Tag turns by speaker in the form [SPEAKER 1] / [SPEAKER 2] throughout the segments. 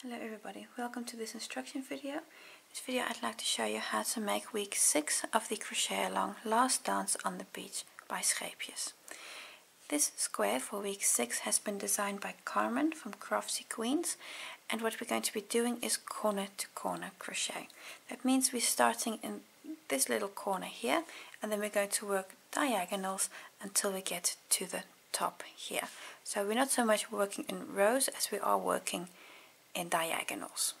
[SPEAKER 1] Hello everybody, welcome to this instruction video. This video I'd like to show you how to make week 6 of the Crochet Along Last Dance on the Beach by Scheepjes. This square for week 6 has been designed by Carmen from Cratsy Queens, and what we're going to be doing is corner to corner crochet. That means we're starting in this little corner here, and then we're going to work diagonals until we get to the top here. So we're not so much working in rows as we are working in diagonals.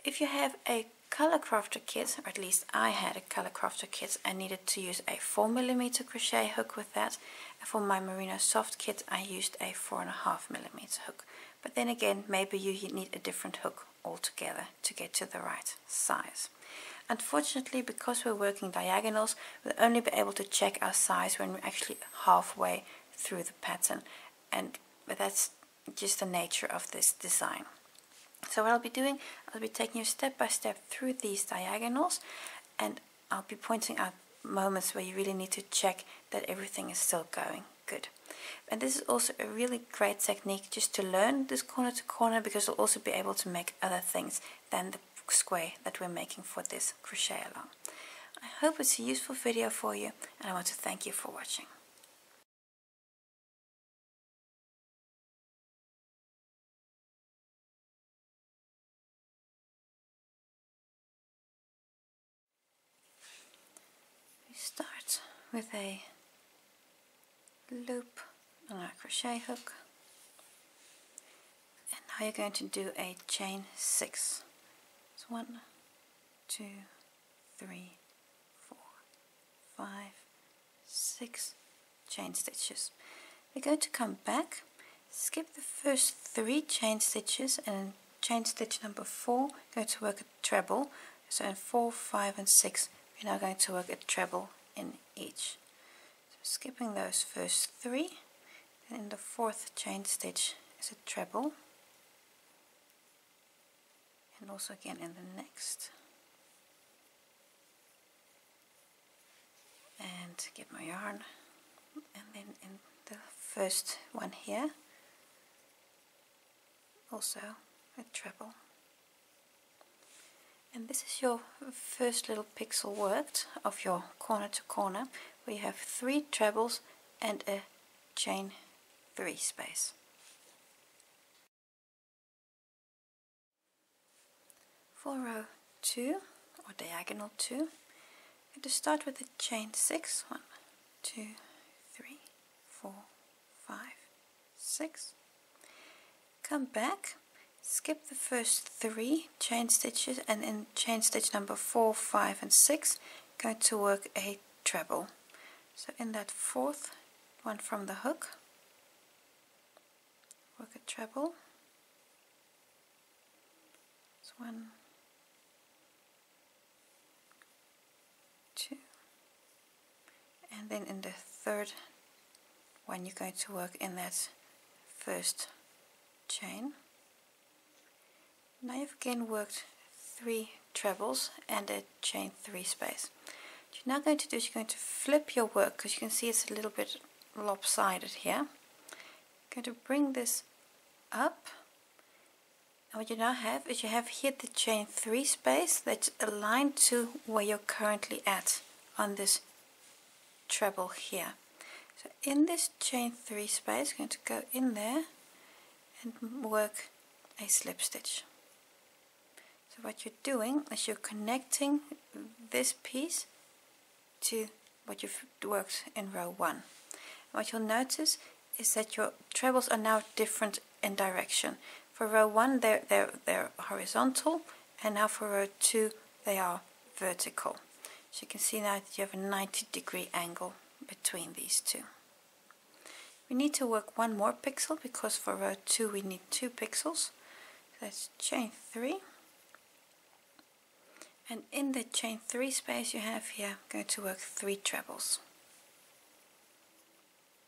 [SPEAKER 1] If you have a color crafter kit, or at least I had a color crafter kit, I needed to use a 4mm crochet hook with that, and for my merino soft kit I used a 4.5mm hook. But then again, maybe you need a different hook altogether to get to the right size. Unfortunately, because we're working diagonals, we'll only be able to check our size when we're actually halfway through the pattern, but that's just the nature of this design. So what I'll be doing, I'll be taking you step by step through these diagonals, and I'll be pointing out moments where you really need to check that everything is still going good. And this is also a really great technique just to learn this corner to corner, because you'll also be able to make other things than the square that we're making for this crochet along. I hope it's a useful video for you, and I want to thank you for watching. We start with a loop on our crochet hook, and now you're going to do a chain 6. So 1, 2, 3, 4, 5, 6 chain stitches. We're going to come back, skip the first 3 chain stitches, and in chain stitch number 4 going to work a treble. So in 4, 5 and 6 we're now going to work a treble in each. So skipping those first 3, and in the 4th chain stitch is a treble, and also again in the next. And get my yarn, and then in the first one here also a treble. And this is your first little pixel worked of your corner to corner, where you have 3 trebles and a chain 3 space. For row 2 or diagonal 2, I'm going to start with a chain 6. 1, 2, 3, 4, 5, 6. Come back, skip the first 3 chain stitches, and in chain stitch number 4, 5 and 6 going to work a treble. So in that 4th one from the hook, work a treble. It's 1, 2, and then in the 3rd one you're going to work in that first chain. Now you've again worked 3 trebles and a chain 3 space. What you're now going to do is you're going to flip your work, because you can see it's a little bit lopsided here. You're going to bring this up, and what you now have is you have here the chain 3 space that's aligned to where you're currently at on this treble here. So in this chain 3 space, you're going to go in there and work a slip stitch. So what you're doing is you're connecting this piece to what you've worked in row 1. And what you'll notice is that your trebles are now different in direction. For row 1 they're horizontal, and now for row 2 they are vertical. So you can see now that you have a 90-degree angle between these two. We need to work 1 more pixel, because for row 2 we need 2 pixels. So that's chain 3. And in the chain 3 space you have here, I'm going to work 3 trebles.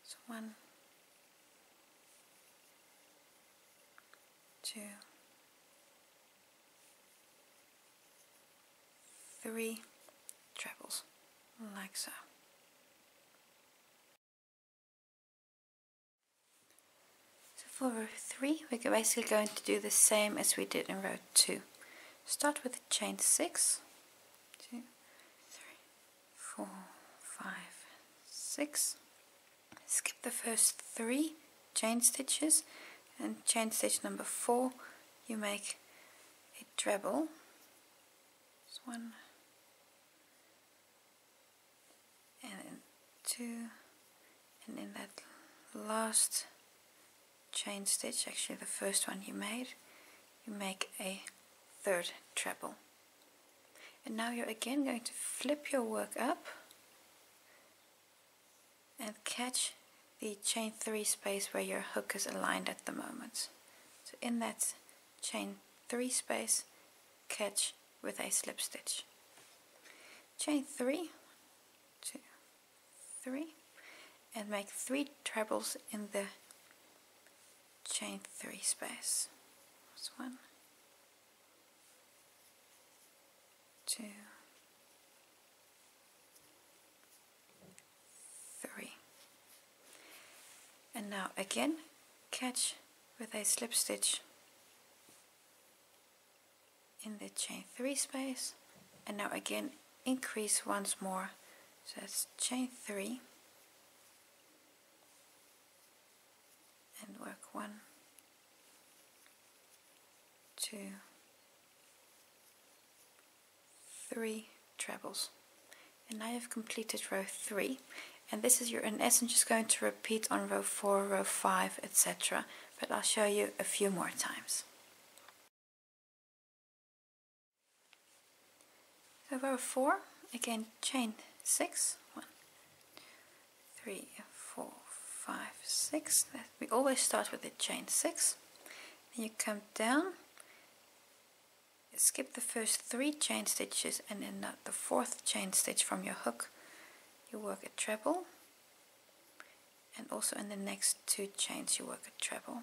[SPEAKER 1] So 1, 2, 3 trebles, like so. For row 3, we're basically going to do the same as we did in row 2. Start with the chain 6, 2, 3, 4, 5, 6. Skip the first 3 chain stitches, and chain stitch number 4 you make a treble. This 1 and then 2, and in that last chain stitch, actually the first one you made, you make a 3rd treble. And now you're again going to flip your work up and catch the chain 3 space where your hook is aligned at the moment. So in that chain 3 space, catch with a slip stitch. Chain 3, 2, 3, and make 3 trebles in the chain 3 space. That's 1, 2, 3. And now again catch with a slip stitch in the chain 3 space, and now again increase once more, so that's chain 3 and work 1, 2, 3 trebles. And now you've completed row 3, and this is in essence just going to repeat on row 4, row 5, etc. But I'll show you a few more times. So row 4, again chain 6, 1, 3, 4, 5, 6. We always start with the chain 6. Then you come down, skip the first 3 chain stitches, and in the 4th chain stitch from your hook you work a treble, and also in the next 2 chains you work a treble.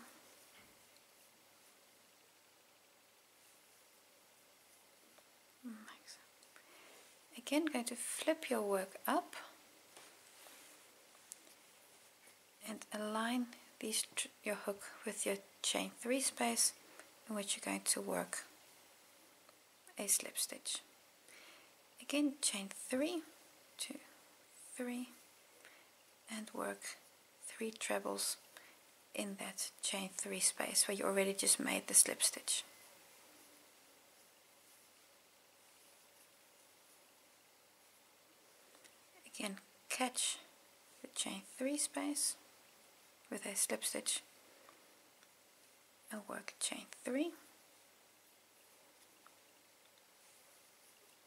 [SPEAKER 1] Again, going to flip your work up and align your hook with your chain 3 space in which you're going to work a slip stitch. Again, chain 3, 2, 3, and work 3 trebles in that chain 3 space where you already just made the slip stitch. Again, catch the chain 3 space with a slip stitch and work chain 3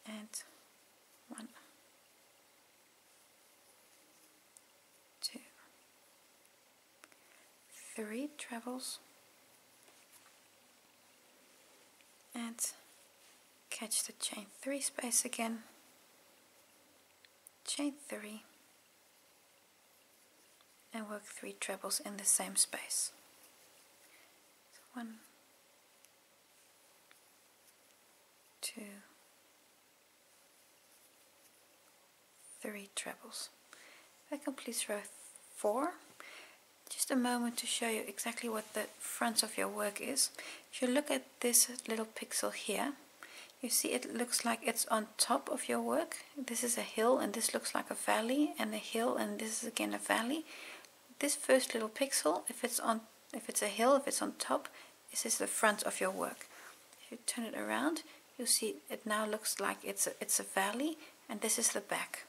[SPEAKER 1] and 1, 2, 3 trebles and catch the chain 3 space again, chain 3 and work 3 trebles in the same space. So 1, 2, 3 trebles. That completes row 4. Just a moment to show you exactly what the front of your work is. If you look at this little pixel here, you see it looks like it's on top of your work. This is a hill and this looks like a valley, and a hill, and this is again a valley. This first little pixel, if it's a hill, if it's on top, this is the front of your work. If you turn it around, you'll see it now looks like it's a valley, and this is the back.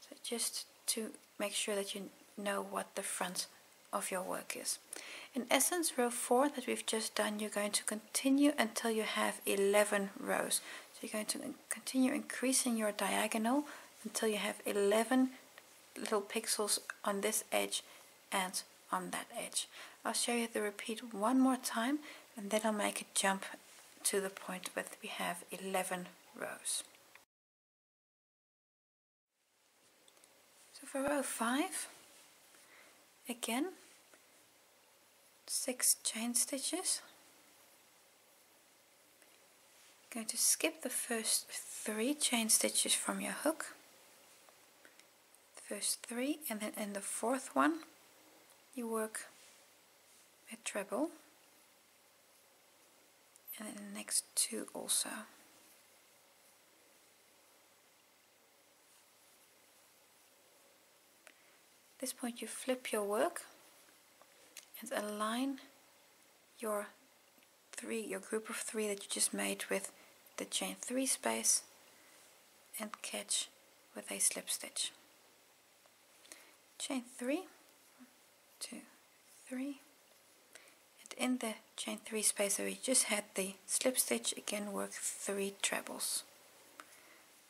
[SPEAKER 1] So just to make sure that you know what the front of your work is. In essence, row 4 that we've just done, you're going to continue until you have 11 rows. So you're going to continue increasing your diagonal until you have 11 little pixels on this edge and on that edge. I'll show you the repeat one more time, and then I'll make a jump to the point where we have 11 rows. So for row 5, again 6 chain stitches. Going to skip the first 3 chain stitches from your hook, the first 3, and then in the 4th one you work a treble, and then the next two also. At this point you flip your work and align your group of 3 that you just made with the chain 3 space and catch with a slip stitch. Chain 3, 2, 3, and in the chain 3 space where we just had the slip stitch, again work 3 trebles.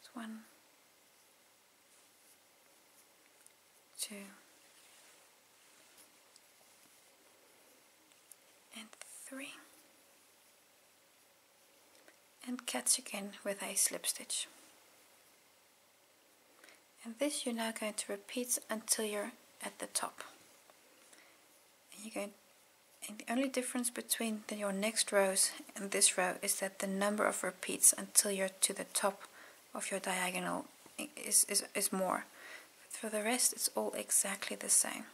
[SPEAKER 1] So 1, 2, and 3, and catch again with a slip stitch. And this you're now going to repeat until you're at the top. And the only difference between your next rows and this row is that the number of repeats until you're to the top of your diagonal is more. But for the rest it's all exactly the same.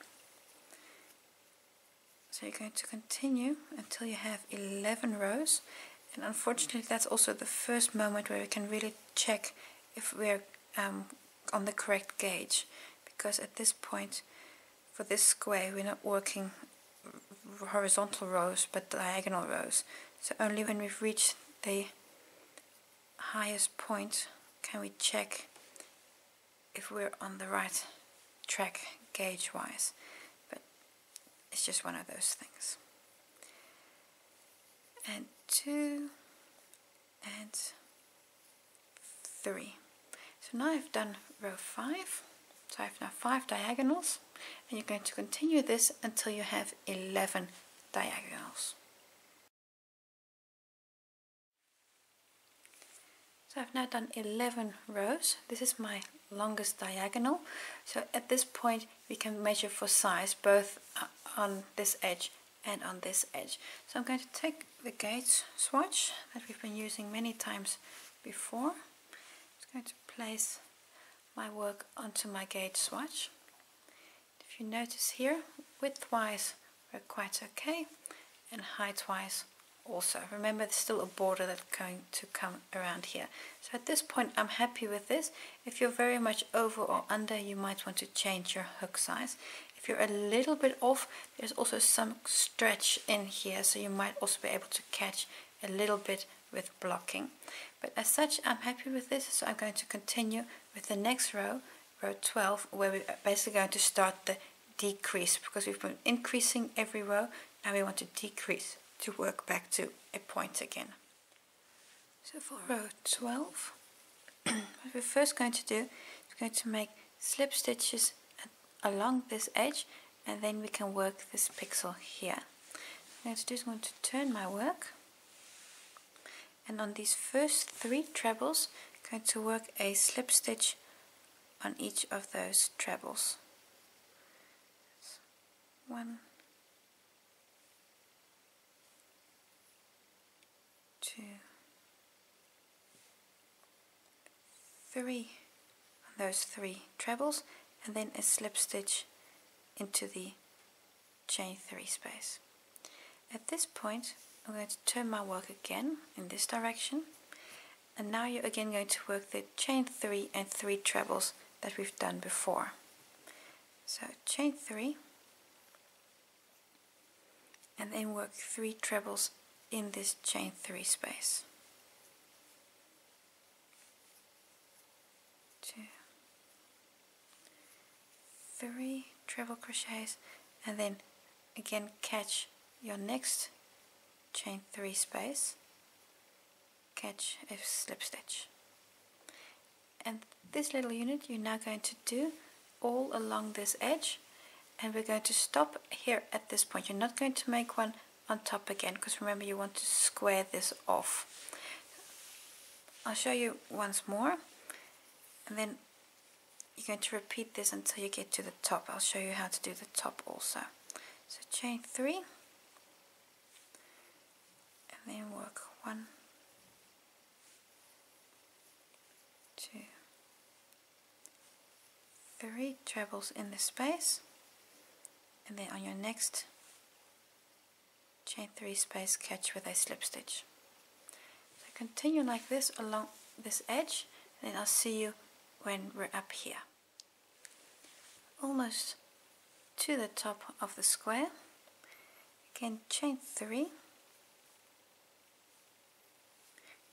[SPEAKER 1] So you're going to continue until you have 11 rows, and unfortunately that's also the first moment where we can really check if we're on the correct gauge, because at this point for this square we're not working horizontal rows but diagonal rows. So only when we've reached the highest point can we check if we're on the right track gauge wise, but it's just one of those things. And 2 and 3. So now I've done row 5, so I have now 5 diagonals, and you're going to continue this until you have 11 diagonals. So I've now done 11 rows. This is my longest diagonal, so at this point we can measure for size both on this edge and on this edge. So I'm going to take the gauge swatch that we've been using many times before. I'm going to place my work onto my gauge swatch. If you notice here, width-wise we're quite okay, and height-wise also. Remember, there's still a border that's going to come around here. So at this point I'm happy with this. If you're very much over or under, you might want to change your hook size. If you're a little bit off, there's also some stretch in here, so you might also be able to catch a little bit with blocking. But as such, I'm happy with this, so I'm going to continue with the next row, row 12, where we're basically going to start the decrease, because we've been increasing every row. Now we want to decrease to work back to a point again. So for row 12, what we're first going to do is going to make slip stitches along this edge, and then we can work this pixel here. What I'm going to do is I'm going to turn my work, and on these first 3 trebles I'm going to work a slip stitch on each of those trebles. 1, 2, 3 on those 3 trebles, and then a slip stitch into the chain 3 space. At this point I'm going to turn my work again in this direction, and now you're again going to work the chain 3 and 3 trebles that we've done before. So chain 3, and then work 3 trebles in this chain 3 space. 2, 3 treble crochets, and then again catch your next chain 3 space, catch a slip stitch. And this little unit you're now going to do all along this edge, and we're going to stop here at this point. You're not going to make one on top again, because remember you want to square this off. I'll show you once more, and then you're going to repeat this until you get to the top. I'll show you how to do the top also. So chain 3, and then work 1, 2, 3 trebles in the space, and then on your next chain 3 space, catch with a slip stitch. So continue like this along this edge, and then I'll see you when we're up here. Almost to the top of the square. Again, chain 3,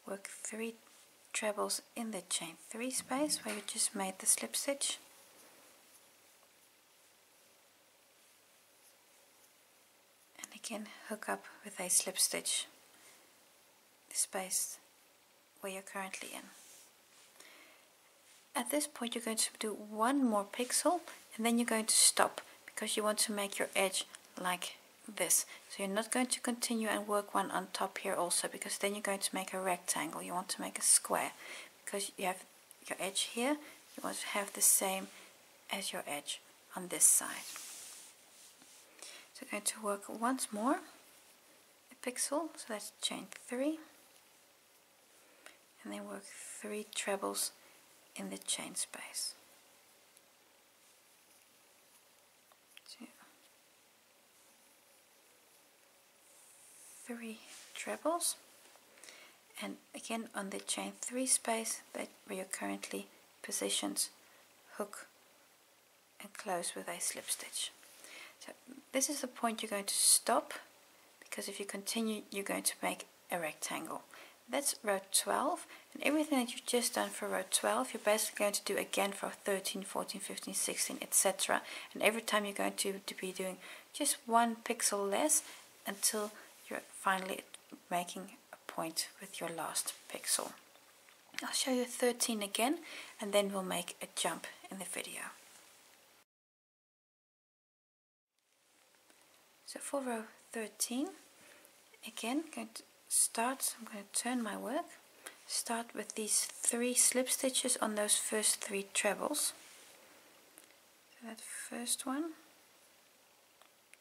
[SPEAKER 1] work 3 trebles in the chain 3 space where you just made the slip stitch, and again hook up with a slip stitch the space where you're currently in. At this point you're going to do one more pixel, and then you're going to stop because you want to make your edge like this. So you're not going to continue and work one on top here also, because then you're going to make a rectangle. You want to make a square because you have your edge here. You want to have the same as your edge on this side. So I'm going to work once more a pixel, so that's chain 3, and then work 3 trebles in the chain space. 2, 3 trebles, and again on the chain 3 space that where you're currently positioned, hook and close with a slip stitch. So this is the point you're going to stop, because if you continue you're going to make a rectangle. That's row 12, and everything that you've just done for row 12 you're basically going to do again for 13, 14, 15, 16, etc. And every time you're going to be doing just one pixel less until you're finally making a point with your last pixel. I'll show you 13 again, and then we'll make a jump in the video. So for row 13, again, I'm going to start, I'm going to turn my work, start with these 3 slip stitches on those first 3 trebles. So that first one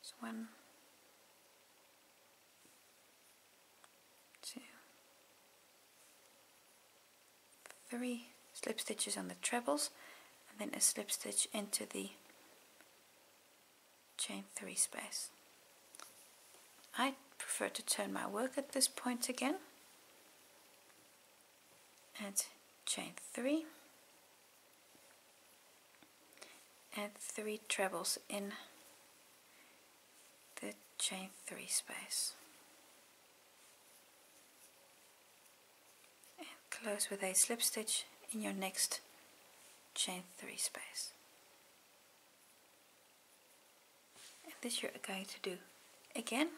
[SPEAKER 1] is 1, 2, 3 slip stitches on the trebles, and then a slip stitch into the chain 3 space. I prefer to turn my work at this point again, and chain 3, and 3 trebles in the chain 3 space, and close with a slip stitch in your next chain 3 space. And this you're going to do again.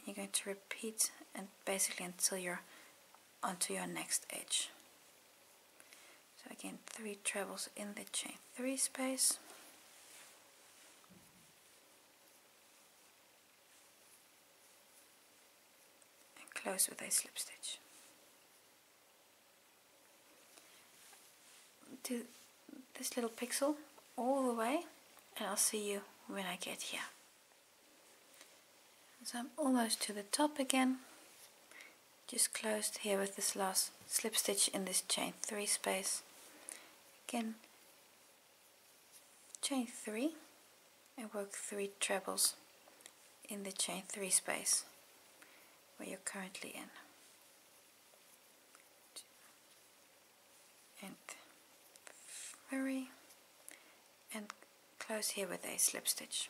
[SPEAKER 1] You're going to repeat, and basically until you're onto your next edge. So again, 3 trebles in the chain 3 space, and close with a slip stitch. Do this little pixel all the way, and I'll see you when I get here. So I'm almost to the top again, just closed here with this last slip stitch in this chain 3 space. Again, chain 3, and work 3 trebles in the chain 3 space where you're currently in. And 3, and close here with a slip stitch.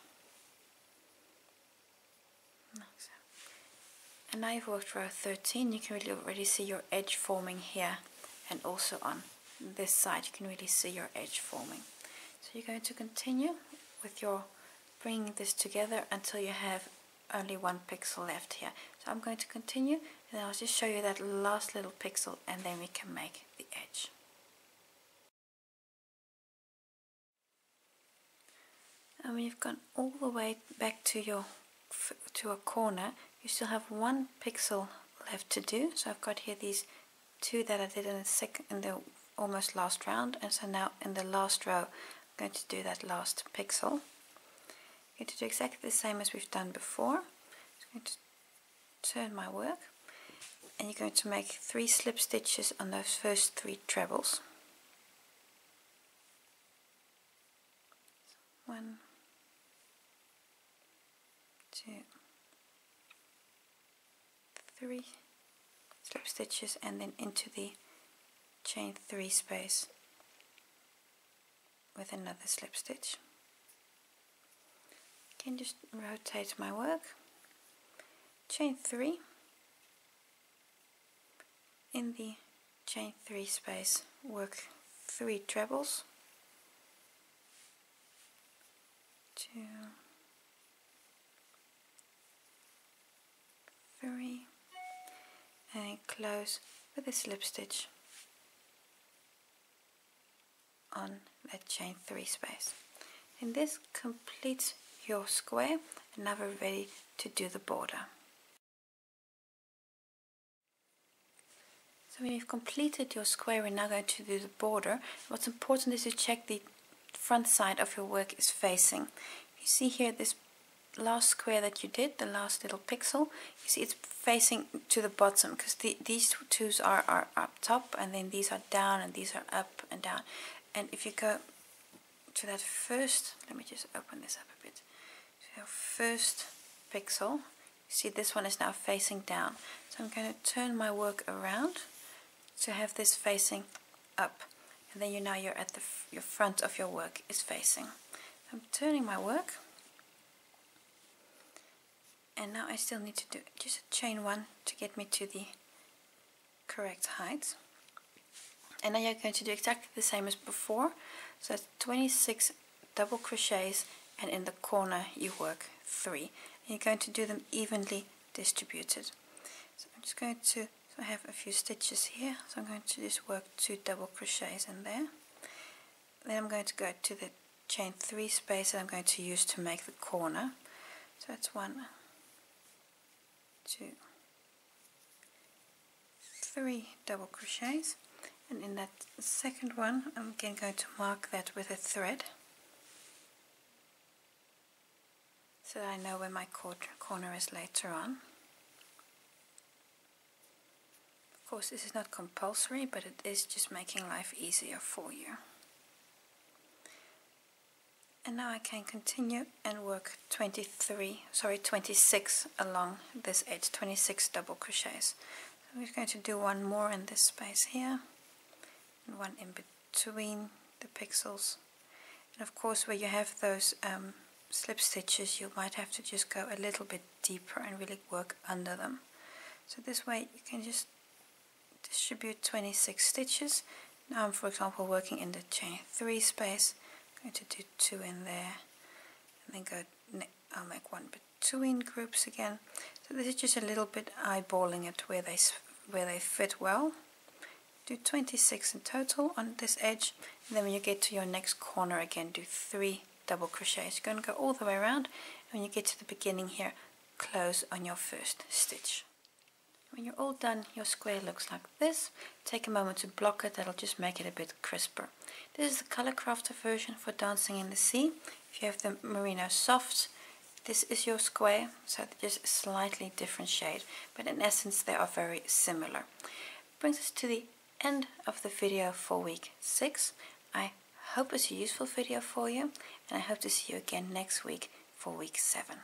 [SPEAKER 1] And now you've worked row 13, you can really already see your edge forming here, and also on this side you can really see your edge forming. So you're going to continue with your bringing this together until you have only 1 pixel left here. So I'm going to continue, and I'll just show you that last little pixel, and then we can make the edge. And when you've gone all the way back to a corner, you still have 1 pixel left to do. So I've got here these 2 that I did in the almost last round, and so now in the last row I'm going to do that last pixel. I'm going to do exactly the same as we've done before. I'm going to turn my work, and you're going to make 3 slip stitches on those first 3 trebles. 1, 2, 3 slip stitches and then into the chain 3 space with another slip stitch. Again, just rotate my work, chain 3, in the chain 3 space work 3 trebles, 2, 3, and close with a slip stitch on that chain 3 space. And this completes your square, and now we're ready to do the border. So when you've completed your square, we're now going to do the border. What's important is to check the front side of your work is facing. You see here this last square that you did, the last little pixel, you see it's facing to the bottom, because these twos are up top, and then these are down, and these are up and down. And if you go to that first, let me just open this up a bit. So first pixel, you see this one is now facing down. So I'm going to turn my work around to have this facing up, and then you're at your front of your work is facing. I'm turning my work, and now I still need to do just a chain 1 to get me to the correct height. And now you're going to do exactly the same as before. So it's 26 double crochets, and in the corner you work 3. And you're going to do them evenly distributed. So I'm just going to, so I have a few stitches here, so I'm going to just work 2 double crochets in there. Then I'm going to go to the chain 3 space that I'm going to use to make the corner. So that's 1, 2, 3 double crochets, and in that second one I'm again going to mark that with a thread, so that I know where my corner is later on. Of course, this is not compulsory, but it is just making life easier for you. And now I can continue and work 26 along this edge, 26 double crochets. So we're going to do one more in this space here, and one in between the pixels. And of course, where you have those slip stitches, you might have to just go a little bit deeper and really work under them. So this way you can just distribute 26 stitches. Now I'm, for example, working in the chain 3 space. I'm going to do 2 in there, and then I'll make one between groups again. So this is just a little bit eyeballing it where they fit well. Do 26 in total on this edge, and then when you get to your next corner again, do 3 double crochets. You're going to go all the way around, and when you get to the beginning here, close on your first stitch. When you're all done, your square looks like this. Take a moment to block it, that'll just make it a bit crisper. This is the Color Crafter version for Dancing in the Sea. If you have the Merino Soft, this is your square, so they're just a slightly different shade, but in essence they are very similar. Brings us to the end of the video for week 6. I hope it's a useful video for you, and I hope to see you again next week for week 7.